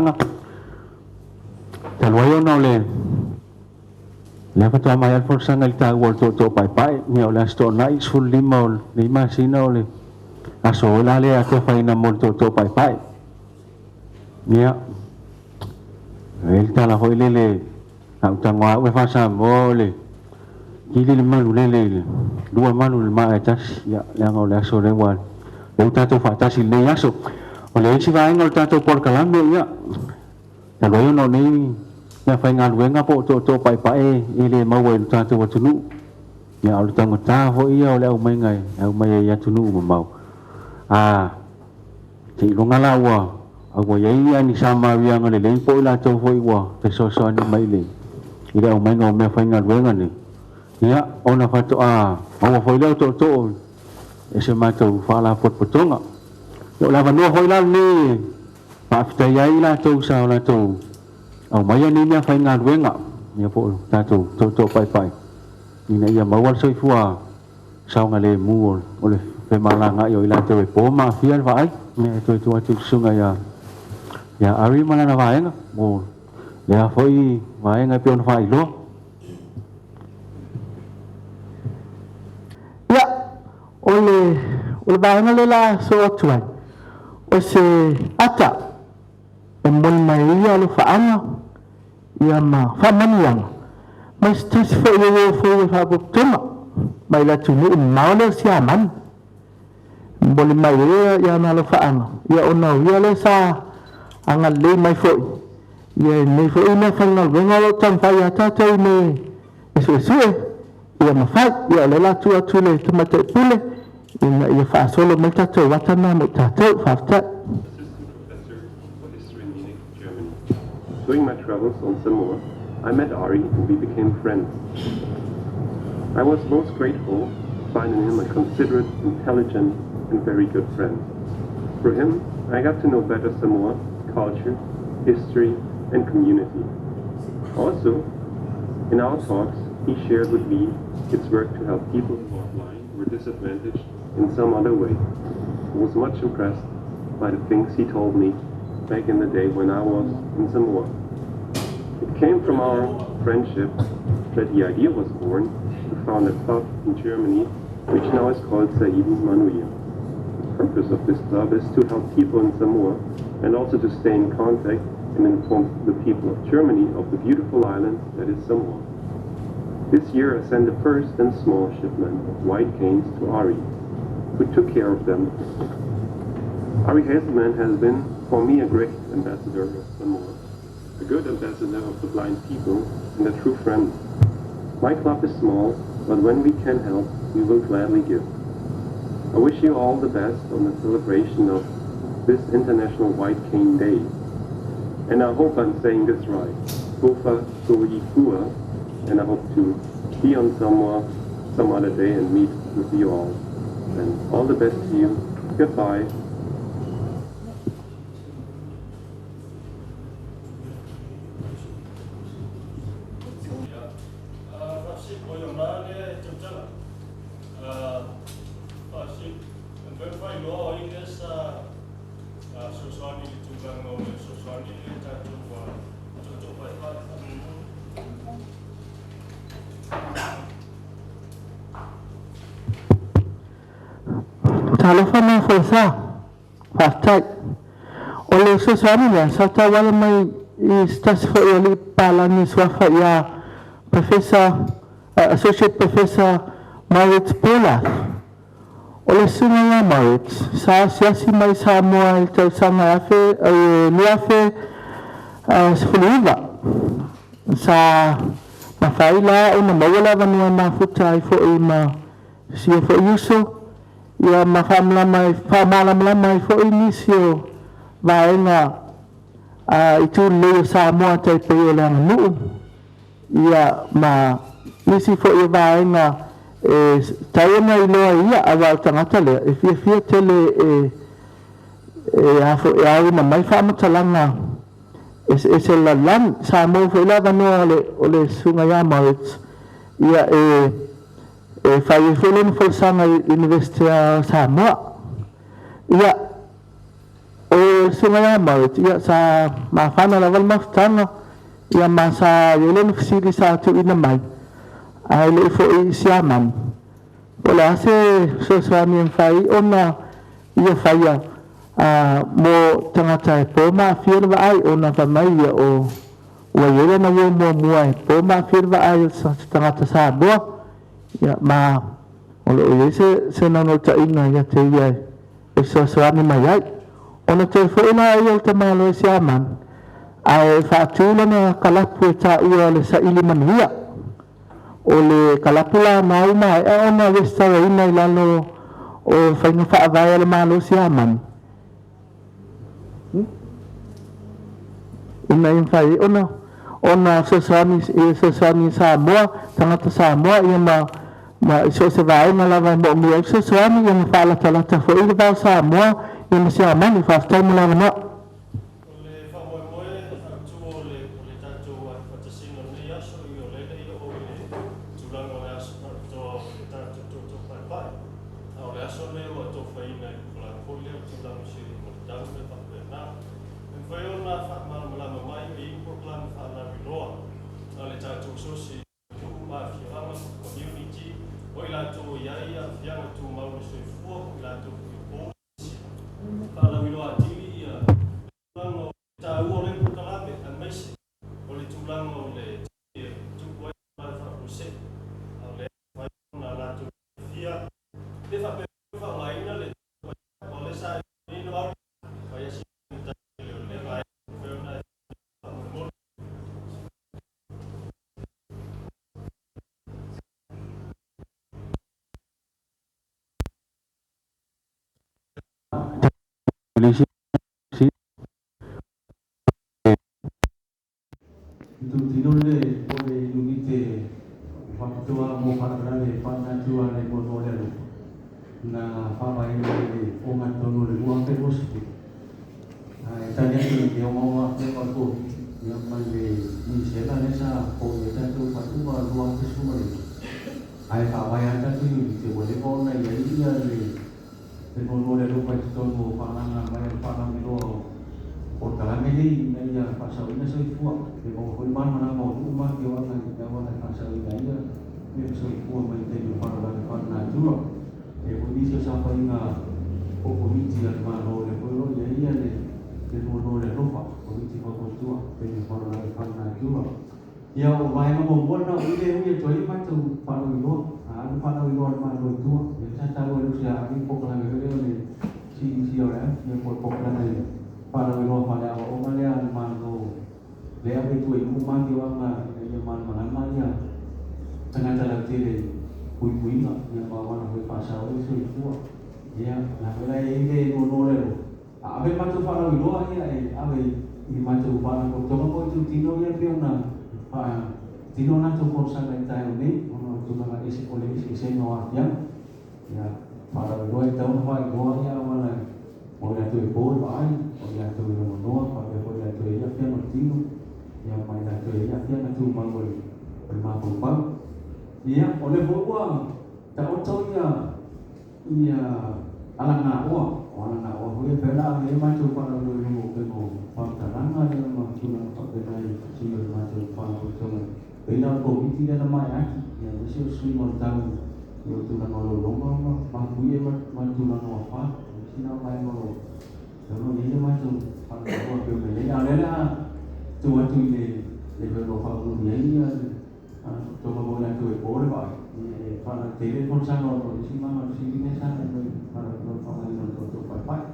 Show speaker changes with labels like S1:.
S1: nga talwayo na le le pa to mai al for sang al ta wol to pai ni ola sto nai sul limol ni ma sino le aso la le a to fai na mol to pai nia el ta la hoile le au ta ngwa we fa sa mo le ki le malu le dua malu le ma tas ya le ngola so le wal le ta to fa ta si le aso o le si va ngol ta to por kalam ya talwayo no ni ya fai ngal wenga po to pai ile ma we ta to tunu ya au ta ngota ho ia le au mai ngai au mai ya tunu ma mau ti lo ngala wa au ye ia ni sama wi ngale le po la to ho wa te so ni mai le ile au mai ngo me fai ngal wenga ni ya ona fa to au foi le to ese ma to fa la pot potonga yo la va no ho la ni pa fta ya ila to sa la to au mai ni nya fai ngal wenga ni po ta to pai ni na ia mawal soi fua sau ngale mu ole pe malanga yo ila te po ma fial vai ni to sunga ya ari mana na vai nga mo le a foi vai nga pion fai lo
S2: ya ole vai nga le la so tuan o se ata mon mai ia lo faanga ia ma famaniang mas tes fo fa butuma mai la tunu mau le siaman bole mai ia na lo faanga ia ona ia le sa angal le mai fo ia ne fo ina fangal venga lo tan fa ia ta te ne eso ia ma fa ia le la tu le tomate pule ia fa solo mai ta to watana mo ta to fa ta.
S3: During my travels on Samoa, I met Ari and we became friends. I was most grateful finding him a considerate, intelligent, and very good friend. Through him, I got to know better Samoa, culture, history, and community. Also, in our talks, he shared with me his work to help people who are blind or disadvantaged in some other way. I was much impressed by the things he told me back in the day when I was in Samoa. It came from our friendship that the idea was born to found a club in Germany, which now is called Saibu Manuia. The purpose of this club is to help people in Samoa and also to stay in contact and inform the people of Germany of the beautiful island that is Samoa. This year I sent the first and small shipment of white canes to Ari, who took care of them. Ari Hazelman has been, for me, a great ambassador of Samoa, a good ambassador of the blind people, and a true friend. My club is small, but when we can help, we will gladly give. I wish you all the best on the celebration of this International White Cane Day. And I hope I'm saying this right, Kofa Soikua, and I hope to be on Samoa some other day and meet with you all. And all the best to you. Goodbye.
S2: Talofana forsa partai ole sosani ya sata wala mai istas fo oli palani swafa ya associate professor Marit Pola ole sunga ya Marit sa siasi mai Samoa ita sanga afe niafe sfuliva sa mafaila una mawala vanua mafuta ifo ima sia fo yuso ia whamala fo inisio vaenga itu leo Samoa te peo lang nuu ia ma nisi fo ia vaenga taena iloa ia awa tangata lea e fia tele hafo e au na mai whamatalanga se la lan Samoa fo ila vanoa ole sunga ya Maurits ia fai fulen forsanga University Samoa ia o le sunga mai ia sa mafana la maftanga ia masa ile no fisili sa tu ina mai ai le fo i siaman ola se so swami fai ona ia faia mo tangata po ma firva ai ona fa mai o ia na wo mo mo po ma firva ai sa tangata sa bo ia ma olo ia se na no ta ina ia te ia e so swami mai ai ona te fo ina ia te malo siaman ai fa tula na kalapu ta ia le sa ili manuia o le kalapula mai mai e ona westa ina lalo o fainga fa vai le malo siaman ina in fai ona sesami Samoa tangata Samoa ia ma so se vai na lava mo mo sesami ia fa la tala ta fo i va Samoa ia siaman fa sta mo lava no
S1: Itu tidurle boleh unite waktu mo para le pana tua le bono le na fama ile ongan tono le buang te posti tanya tu dia mau apa ko yang male ni sela nesa ko eta tu patu ba buang te semua le ai fa ya ta tu ni te boleh ko na ya ia le bono le lupa tono pana na mai pana mi do por cada medida ya pasado ina soy fuwa de como fue más mana mo uma que va a pasado ina ya yo soy fuwa me tengo para la pana duro e poi sa fa ina o comiti al mano le pueblo ya ya le no le ropa comiti fa tua tengo para la pana duro ya o vai no mo na ile to i matu para lo para lo ma lo tua ya sa ta lo ya ni poco la me le si ora ya por poco la para lo para o malea mano le ave tu i uma ki wanga ia man mana ya tengah dalam tire pui na ia bawa na pasa o so tua ia la vela ide no le ave matu para lo ia ave i matu para ko tomo ko tu tino ia pe una pa tino na tu forsa na tai ni ono tu na isi kole isi senyo ya ya para lo eta un pa go ia wala olha tu bol vai olha tu no no para olha tu ia pia no tino ia mai na tu ia pia na tu mangol ma pulpa ia oleh boa ta oto ia alanga o hui pela ia mai tu para lo no ke no pa taranga ia ma tu na pa de nai si lo ma tu pa tu tu pela ko biti na mai aki ia se sui mo tau yo tu na lo longa ma hui ma tu na no pa sina mai mo no ni ma tu pa ko pe me le ale na tu le lo fa lu ni ia tu mo na tu e por vai para telepon sa no si mama si ni sa no para lo fa no to pa